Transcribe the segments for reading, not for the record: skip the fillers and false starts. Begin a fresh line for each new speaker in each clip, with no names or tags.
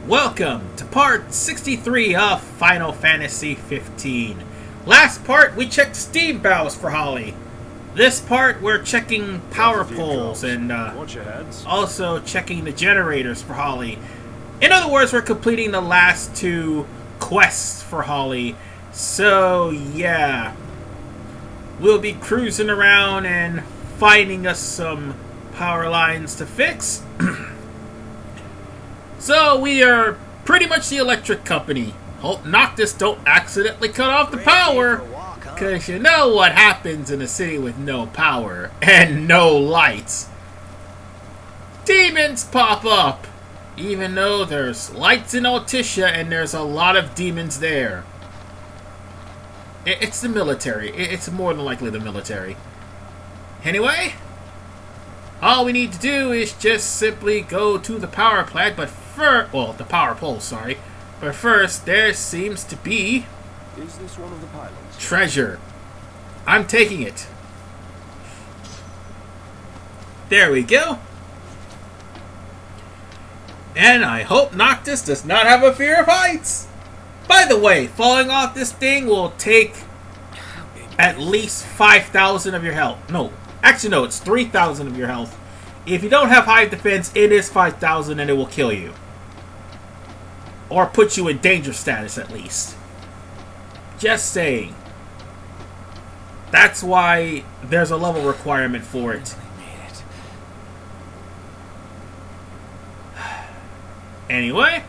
Welcome to part 63 of Final Fantasy 15. Last part, we checked steam valves for Holly. This part, we're checking power poles and also checking the generators for Holly. In other words, we're completing the last two quests for Holly. So, yeah. We'll be cruising around and finding us some power lines to fix. So we are pretty much the electric company. Hope Noctis don't accidentally cut off the power, because you know what happens in a city with no power and no lights. Demons pop up, even though there's lights in Altissia and there's a lot of demons there. It's the military. It's more than likely the military. Anyway, all we need to do is just simply go to the power plant, but the power pole, sorry. But first, there seems to be...
Is this one of the pylons?
Treasure. I'm taking it. There we go. And I hope Noctis does not have a fear of heights. By the way, falling off this thing will take at least 5,000 of your health. No, actually no, it's 3,000 of your health. If you don't have high defense, it is 5,000 and it will kill you. Or put you in danger status at least. Just saying. That's why there's a level requirement for it. Anyway.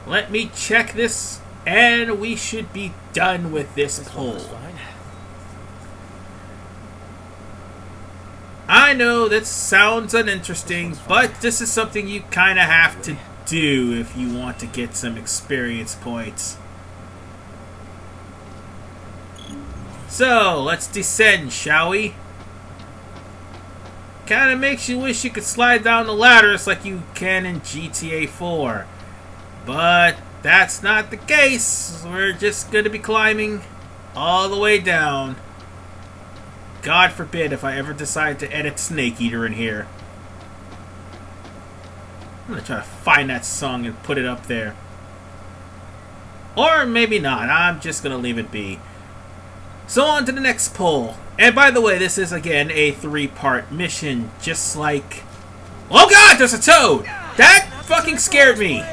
Let me check this and we should be done with this pole. I know that sounds uninteresting, but this is something you kind of have to do if you want to get some experience points. So, let's descend, shall we? Kind of makes you wish you could slide down the ladders like you can in GTA 4. But that's not the case. We're just going to be climbing all the way down. God forbid if I ever decide to edit Snake Eater in here. I'm going to try to find that song and put it up there. Or maybe not. I'm just going to leave it be. So on to the next poll. And by the way, this is again a 3-part mission. Just like... Oh god, there's a toad! That fucking scared me!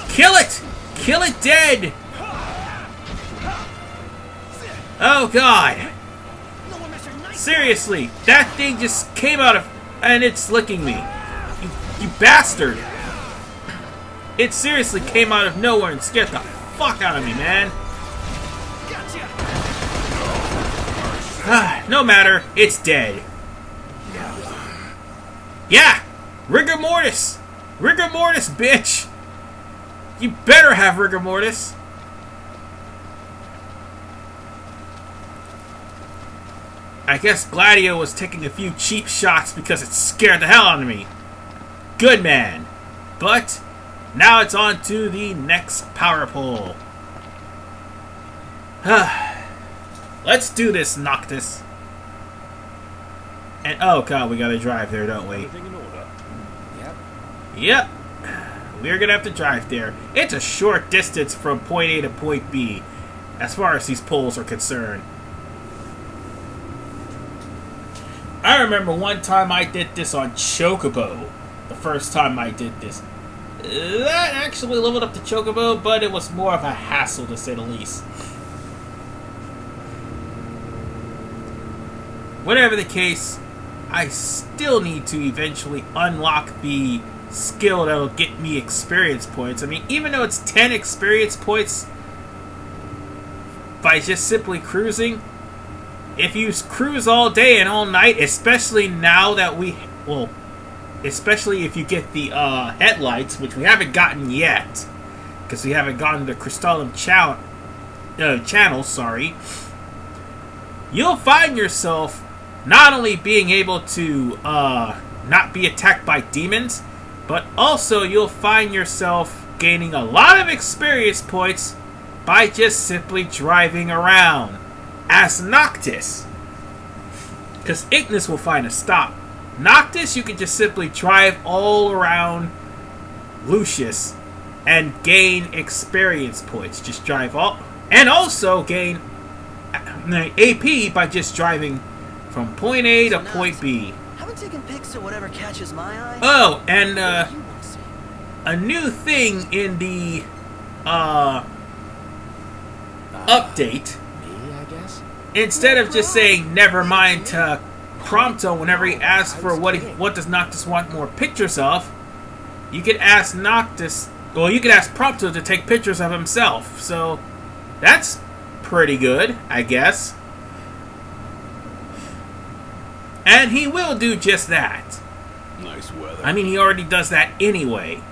Kill it! Kill it dead! Oh god! Seriously, that thing just came out of... and it's licking me. You bastard! It seriously came out of nowhere and scared the fuck out of me, man. No matter, it's dead. Yeah! Rigor mortis! Rigor mortis, bitch! You better have rigor mortis! I guess Gladio was taking a few cheap shots because it scared the hell out of me. Good man. But now it's on to the next power pole. Let's do this, Noctis. And oh god, we gotta drive there, don't we?
Everything in order?
Yep. We're gonna have to drive there. It's a short distance from point A to point B, as far as these poles are concerned. I remember one time I did this on Chocobo. The first time I did this. That actually leveled up to Chocobo, but it was more of a hassle to say the least. Whatever the case, I still need to eventually unlock the skill that'll get me experience points. I mean, even though it's 10 experience points by just simply cruising, if you cruise all day and all night, especially now that especially if you get the headlights, which we haven't gotten yet, because we haven't gotten the Lestallum channel, sorry, you'll find yourself not only being able to not be attacked by demons, but also you'll find yourself gaining a lot of experience points by just simply driving around as Noctis. Because Ignis will find a stop Noctis, you can just simply drive all around Lucius and gain experience points. Just drive all, and also gain AP by just driving from point A to point B.
Haven't taken pics of whatever catches my eye.
Oh, and
What do you wanna see?
a new thing in the update.
Me, I guess?
Instead of just saying never mind to Prompto whenever he asks for what does Noctis want more pictures of, you could ask Noctis, well, you could ask Prompto to take pictures of himself. So that's pretty good, I guess. And he will do just that.
Nice weather.
I mean, he already does that anyway.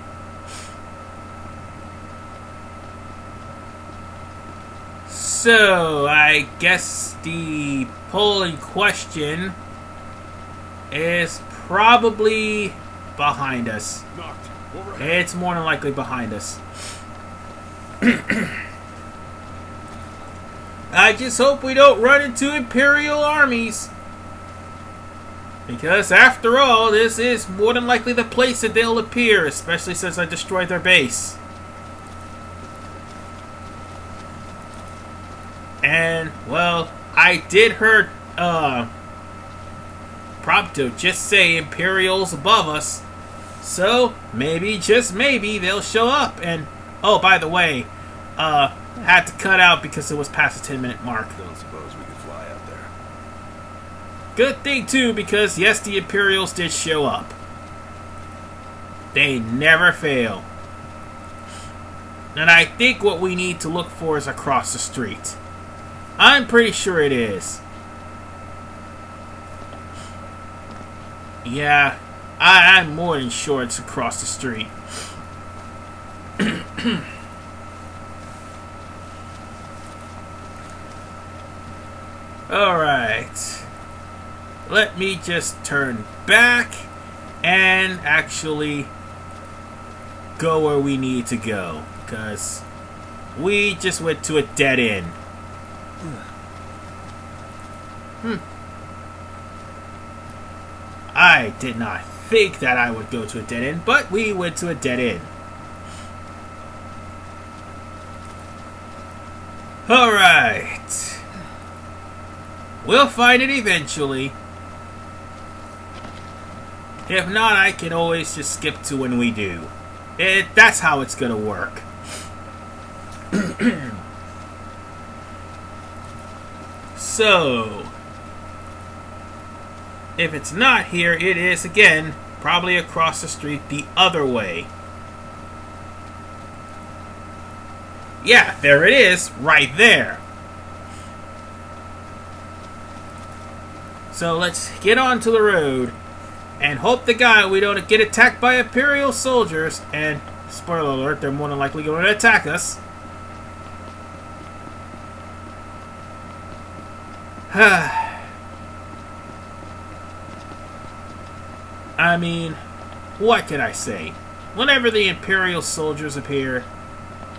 So, I guess the poll in question is probably behind us.
Knocked. Overhead.
It's more than likely behind us. I just hope we don't run into Imperial armies. Because, after all, this is more than likely the place that they'll appear, especially since I destroyed their base. And, well, I did hear Prompto just say Imperials above us. So, maybe, just maybe, they'll show up. And, oh, by the way, had to cut out because it was past the 10-minute mark.
Don't suppose we could fly out there.
Good thing, too, because, yes, the Imperials did show up. They never fail. And I think what we need to look for is across the street. I'm pretty sure it is. Yeah, I'm more than sure it's across the street. Alright. Let me just turn back and actually go where we need to go. Because we just went to a dead end. I did not think that I would go to a dead end, but we went to a dead end. Alright. We'll find it eventually. If not, I can always just skip to when we do. That's how it's gonna work. So, if it's not here, it is, again, probably across the street the other way. Yeah, there it is, right there. So let's get onto the road and hope to God we don't get attacked by Imperial soldiers. And, spoiler alert, they're more than likely going to attack us. I mean, what can I say? Whenever the Imperial soldiers appear,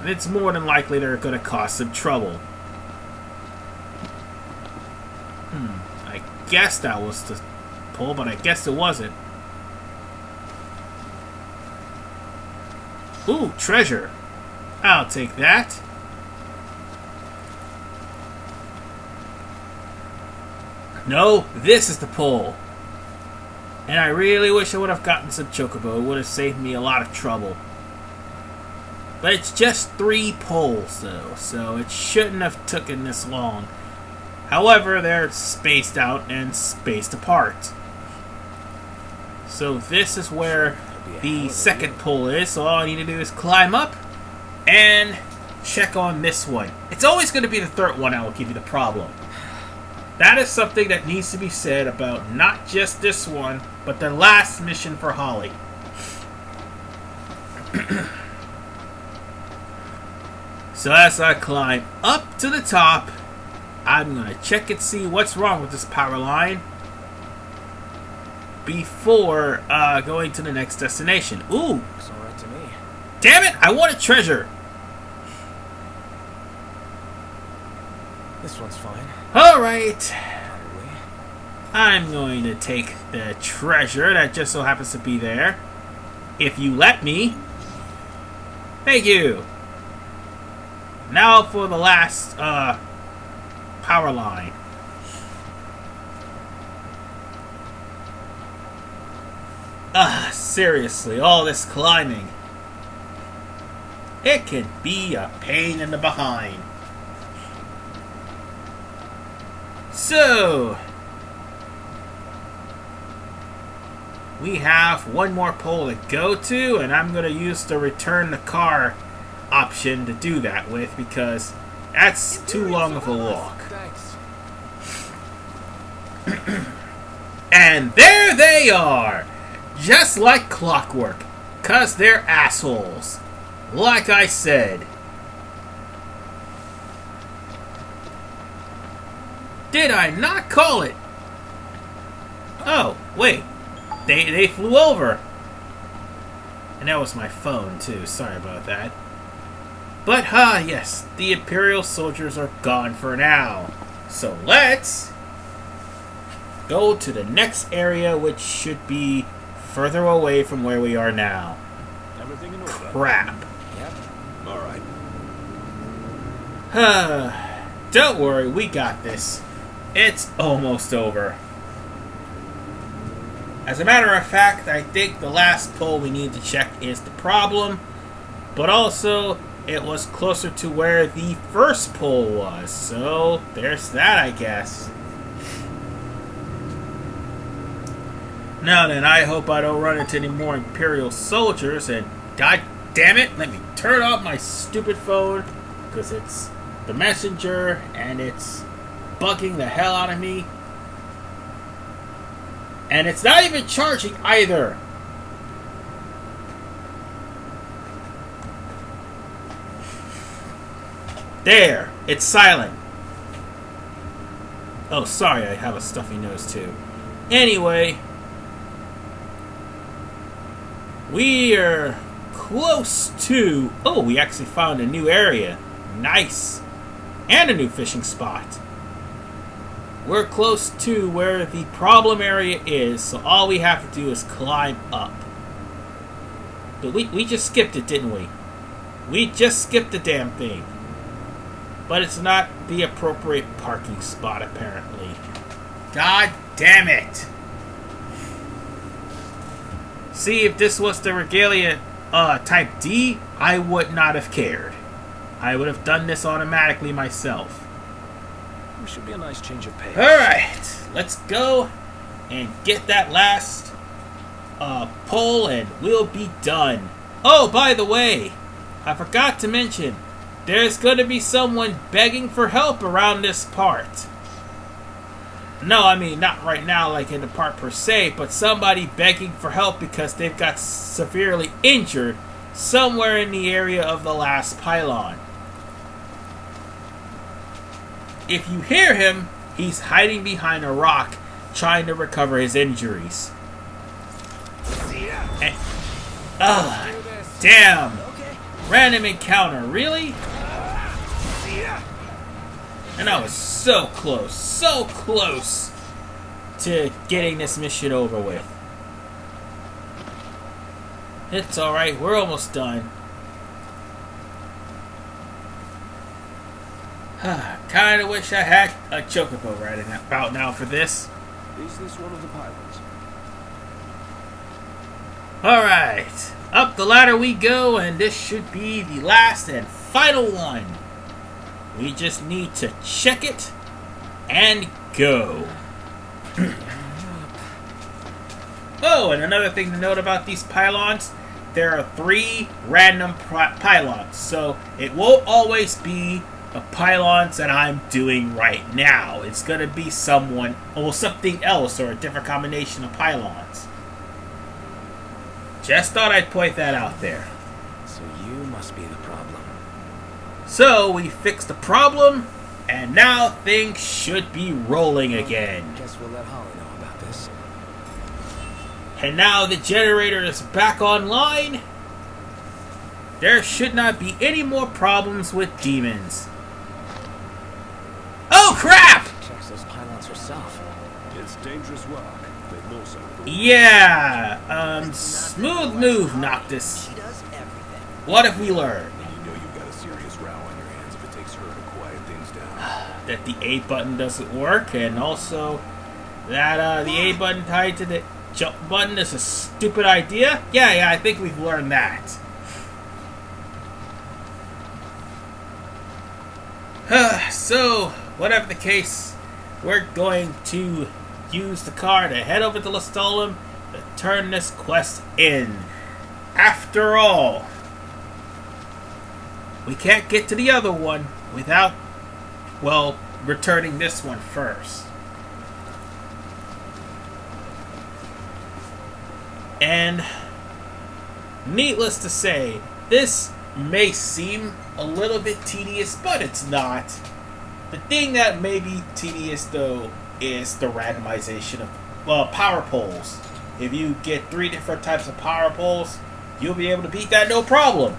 it's more than likely they're going to cause some trouble. I guess that was the pull, but I guess it wasn't. Ooh, treasure. I'll take that. No, this is the pole. And I really wish I would have gotten some chocobo. It would have saved me a lot of trouble. But it's just 3 poles, though, so it shouldn't have taken this long. However, they're spaced out and spaced apart. So this is where the second pole is, so all I need to do is climb up and check on this one. It's always going to be the third one that will give you the problem. That is something that needs to be said about not just this one, but the last mission for Holly. So as I climb up to the top, I'm going to check and see what's wrong with this power line before going to the next destination. Ooh!
Looks alright to me.
Damn it! I want a treasure!
This one's fine.
Alright.
Probably.
I'm going to take the treasure that just so happens to be there. If you let me. Thank you. Now for the last power line. Seriously, all this climbing. It can be a pain in the behind. So, we have one more pole to go to, and I'm going to use the return the car option to do that with, because that's too long of a walk.
Thanks.
And there they are! Just like clockwork, 'cause they're assholes. Like I said. Did I not call it? Oh, wait. They flew over. And that was my phone, too. Sorry about that. But, yes. The Imperial soldiers are gone for now. So let's go to the next area, which should be further away from where we are now.
Everything in order.
Crap.
Yep.
All right.
Don't worry, we got this. It's almost over. As a matter of fact, I think the last pole we need to check is the problem, but also it was closer to where the first pole was, so there's that, I guess. Now then, I hope I don't run into any more Imperial soldiers, and god damn it, let me turn off my stupid phone, because it's the messenger, and it's bugging the hell out of me. And it's not even charging either. There, it's silent. Oh, sorry, I have a stuffy nose too. Anyway, we are close to... Oh, we actually found a new area. Nice. And a new fishing spot. We're close to where the problem area is, so all we have to do is climb up. But we just skipped it, didn't we? We just skipped the damn thing. But it's not the appropriate parking spot, apparently. God damn it! See, if this was the Regalia Type D, I would not have cared. I would have done this automatically myself.
It should be a nice change of pace.
Alright, let's go and get that last pole and we'll be done. Oh, by the way, I forgot to mention, there's going to be someone begging for help around this part. No, I mean, not right now like in the part per se, but somebody begging for help because they've got severely injured somewhere in the area of the last pylon. If you hear him, he's hiding behind a rock trying to recover his injuries. And, damn!
Okay.
Random encounter, really? And I was so close to getting this mission over with. It's alright, we're almost done. Kinda wish I had a chocobo right about now for this.
Is this one of the pylons?
Alright, up the ladder we go, and this should be the last and final one. We just need to check it and go. Oh, and another thing to note about these pylons, there are 3 random pylons, so it won't always be the pylons that I'm doing right now. It's gonna be something else, or a different combination of pylons. Just thought I'd point that out there.
So you must be the problem.
So we fixed the problem, and now things should be rolling again.
Guess we'll let Holly know about this.
And now the generator is back online. There should not be any more problems with demons. Oh crap!
Checks those pylons herself.
It's Dangerous work. But more so with all
Yeah, smooth move, Noctis.
She does everything.
What have we learned?
you know you've got a serious row on your hands if it takes her to quiet things down.
That the A button doesn't work, and also that the A button tied to the jump button is a stupid idea. Yeah, I think we've learned that. So, whatever the case, we're going to use the car to head over to Lestallum to turn this quest in. After all, we can't get to the other one without, well, returning this one first. And needless to say, this may seem a little bit tedious, but it's not. The thing that may be tedious, though, is the randomization of power poles. If you get 3 different types of power poles, you'll be able to beat that no problem.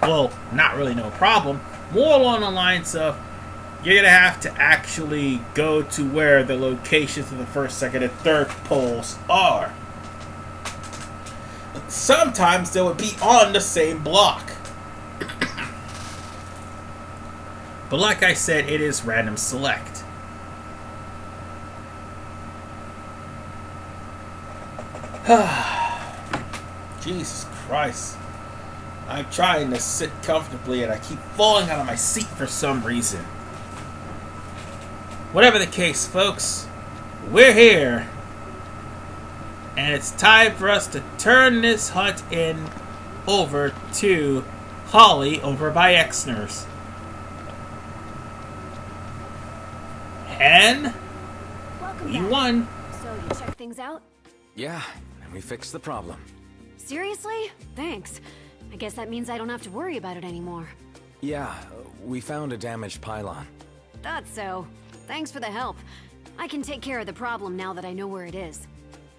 Well, not really no problem. More along the lines of, you're going to have to actually go to where the locations of the first, second, and third poles are. Sometimes they would be on the same block. But like I said, it is random select. Jesus Christ. I'm trying to sit comfortably and I keep falling out of my seat for some reason. Whatever the case, folks, we're here. And it's time for us to turn this hunt in over to Holly over by Exner's. And
Welcome
you
back.
won.
So you check things out?
Yeah, and we fixed the problem.
Seriously? Thanks. I guess that means I don't have to worry about it anymore.
Yeah, we found a damaged pylon.
Thought so. Thanks for the help. I can take care of the problem now that I know where it is.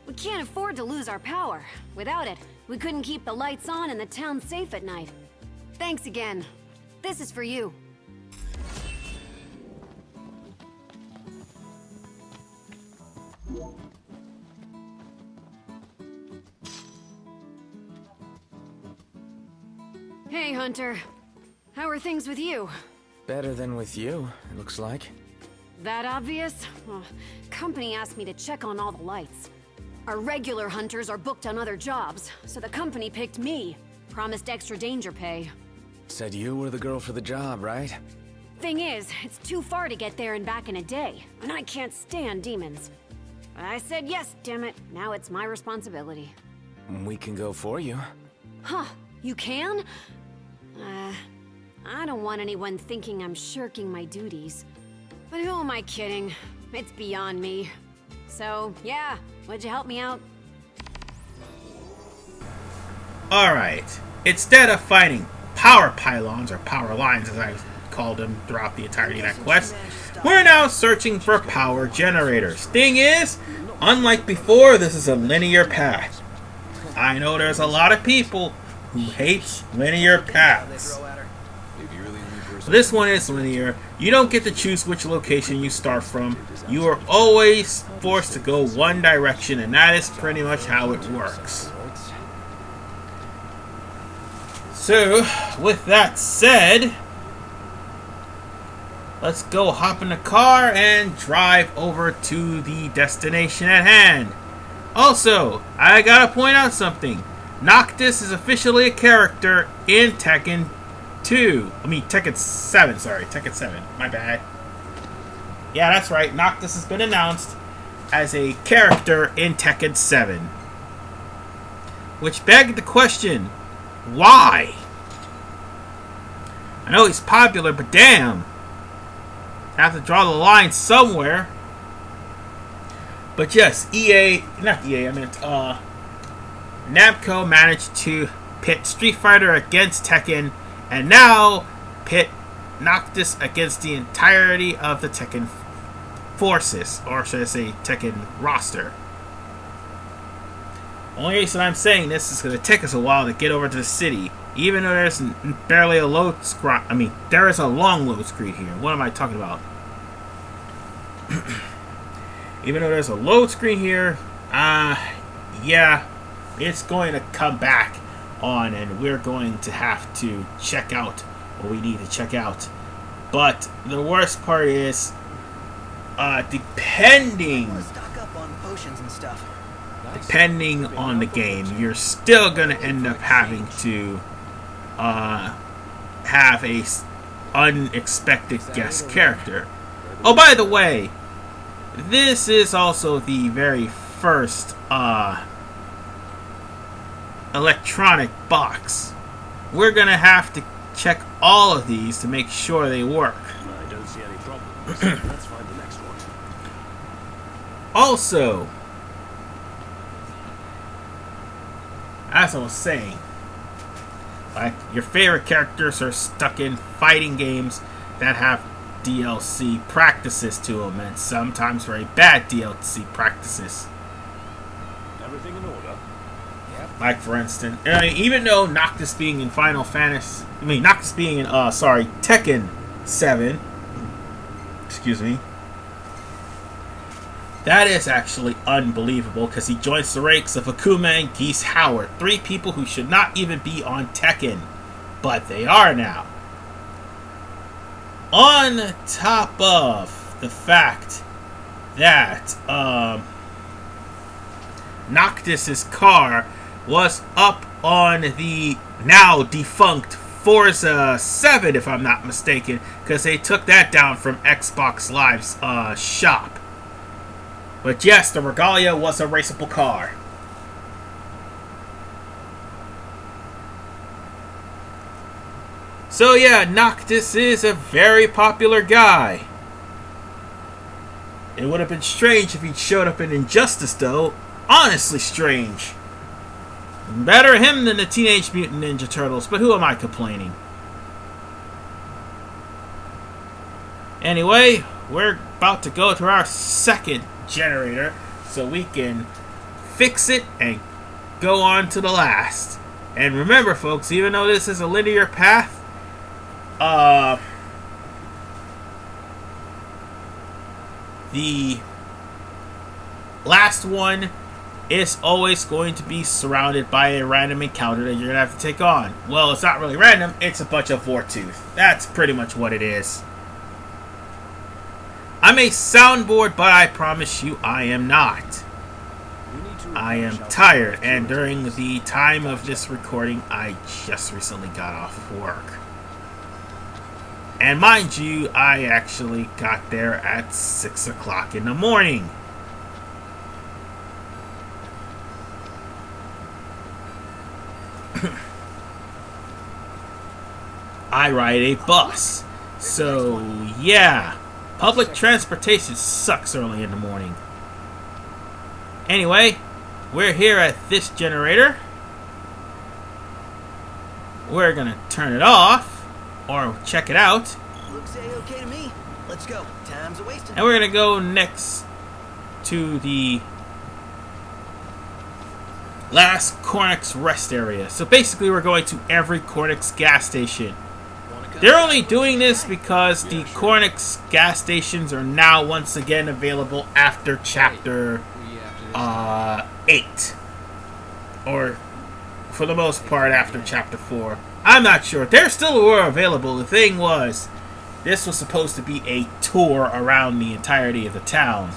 We can't afford to lose our power. Without it, we couldn't keep the lights on and the town safe at night. Thanks again. This is for you. Hey, Hunter. How are things with you?
Better than with you, it looks like.
That obvious? Well, company asked me to check on all the lights. Our regular hunters are booked on other jobs, so the company picked me. Promised extra danger pay.
Said you were the girl for the job, right?
Thing is, it's too far to get there and back in a day, and I can't stand demons. I said yes, damn it. Now it's my responsibility.
We can go for you.
Huh, you can? I don't want anyone thinking I'm shirking my duties. But who am I kidding? It's beyond me. So, yeah, would you help me out?
Alright. Instead of fighting power pylons, or power lines as I've called them throughout the entirety of that quest, we're now searching for power generators. Thing is, unlike before, this is a linear path. I know there's a lot of people who hate linear paths. This one is linear. You don't get to choose which location you start from. You are always forced to go one direction, and that is pretty much how it works. So, with that said, let's go hop in the car and drive over to the destination at hand. Also, I gotta point out something. Noctis is officially a character in Tekken 2. I mean, Tekken 7, sorry. Tekken 7. My bad. Yeah, that's right. Noctis has been announced as a character in Tekken 7. Which begged the question, why? I know he's popular, but damn. I have to draw the line somewhere. But yes, Namco managed to pit Street Fighter against Tekken, and now pit Noctis against the entirety of the Tekken forces, or should I say Tekken roster. Only reason I'm saying this is going to take us a while to get over to the city, even though there's barely a load screen. I mean, there is a long load screen here. What am I talking about? Even though there's a load screen here, yeah, it's going to come back on, and we're going to have to check out what we need to check out. But the worst part is, depending on the game, you're still going to end up having to have a unexpected guest character. Oh, by the way, this is also the very first electronic box. We're going to have to check all of these to make sure they work.
I don't see any problems. Let's find the next one.
Also, as I was saying, like, your favorite characters are stuck in fighting games that have DLC practices to them, and sometimes very bad DLC practices.
Everything in order?
Like, for instance, even though Noctis being in Noctis being in, Tekken 7, excuse me, that is actually unbelievable, because he joins the ranks of Akuma and Geese Howard, 3 people who should not even be on Tekken, but they are now. On top of the fact that Noctis' car was up on the now defunct Forza 7, if I'm not mistaken, because they took that down from Xbox Live's shop. But yes, the Regalia was a raceable car. So yeah, Noctis is a very popular guy. It would have been strange if he'd showed up in Injustice, though. Honestly strange. Better him than the Teenage Mutant Ninja Turtles, but who am I complaining? Anyway, we're about to go to our second generator so we can fix it and go on to the last. And remember, folks, even though this is a linear path, the last one is always going to be surrounded by a random encounter that you're going to have to take on. Well, it's not really random, it's a bunch of Vortooth. That's pretty much what it is. I may sound bored, but I promise you I am not. I am tired, and during the time of this recording, I just recently got off of work. And mind you, I actually got there at 6 o'clock in the morning. I ride a bus. So, yeah. Public transportation sucks early in the morning. Anyway, we're here at this generator. We're gonna turn it off, or check it out.
Looks okay to me. Let's go. Time's a wasting.
And we're gonna go next to the last Cornix rest area. So basically we're going to every Cornix gas station. They're only doing this because the Cornix gas stations are now once again available after Chapter 8. Or, for the most part, after Chapter 4. I'm not sure. They still were available. The thing was, this was supposed to be a tour around the entirety of the town,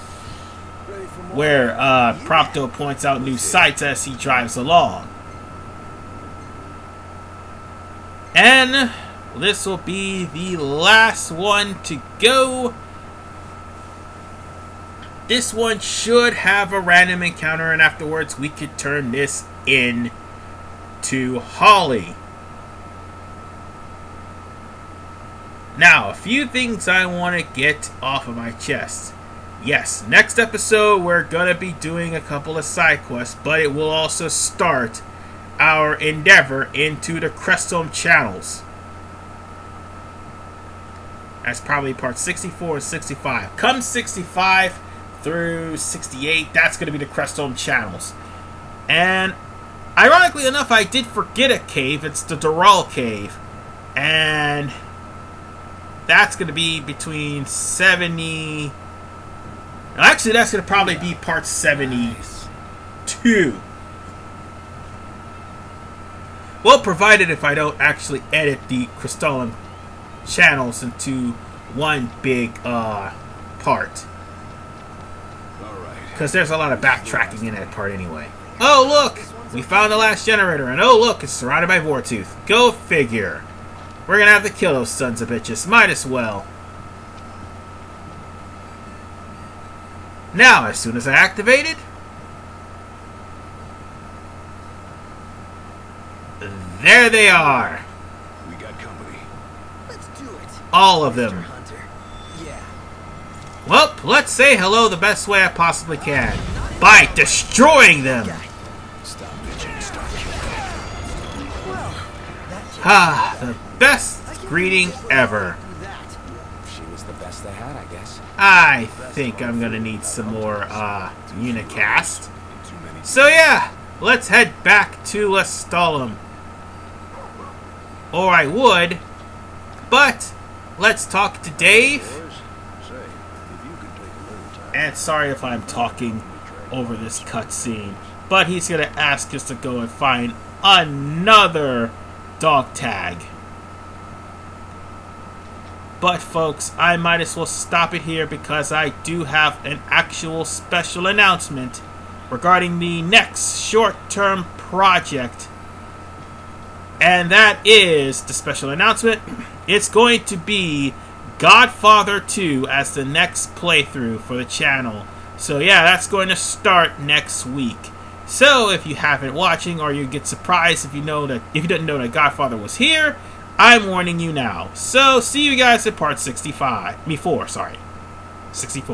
where Prompto points out new sights as he drives along. And this will be the last one to go. This one should have a random encounter, and afterwards we could turn this in to Holly. Now, a few things I want to get off of my chest. Yes, next episode we're going to be doing a couple of side quests, but it will also start our endeavor into the Crestome channels. That's probably part 64 and 65. Come 65 through 68, that's going to be the Crestome channels. And ironically enough, I did forget a cave. It's the Doral Cave. And that's going to be between 70 Actually, that's going to probably be part 72. Well, provided if I don't actually edit the Lestallum channels into one big part.
Alright.
Because there's a lot of backtracking in that part anyway. Oh, look! We found the last generator, and oh, look, it's surrounded by Vortooth. Go figure. We're going to have to kill those sons of bitches. Might as well. Now, as soon as I activate it, there they are.
We got company.
Let's do it.
All of
Mr.
them.
Hunter. Yeah.
Well, let's say hello the best way I possibly can. By destroying them.
Stop bitching, start killing.
Well, that kid
Ah, the best greeting ever.
do that.
She was the best they had, I guess.
I think I'm gonna need some more, unicast.
Too many.
So yeah, let's head back to Lestallum. Or I would, but let's talk to Dave.
Boys, say, if you could take a little time.
And sorry if I'm talking over this cutscene, but he's gonna ask us to go and find another dog tag. But folks, I might as well stop it here because I do have an actual special announcement regarding the next short-term project. And that is the special announcement. It's going to be Godfather 2 as the next playthrough for the channel. So yeah, that's going to start next week. So if you haven't watching, or you get surprised if you didn't know that Godfather was here, I'm warning you now. So see you guys at part 64. 64.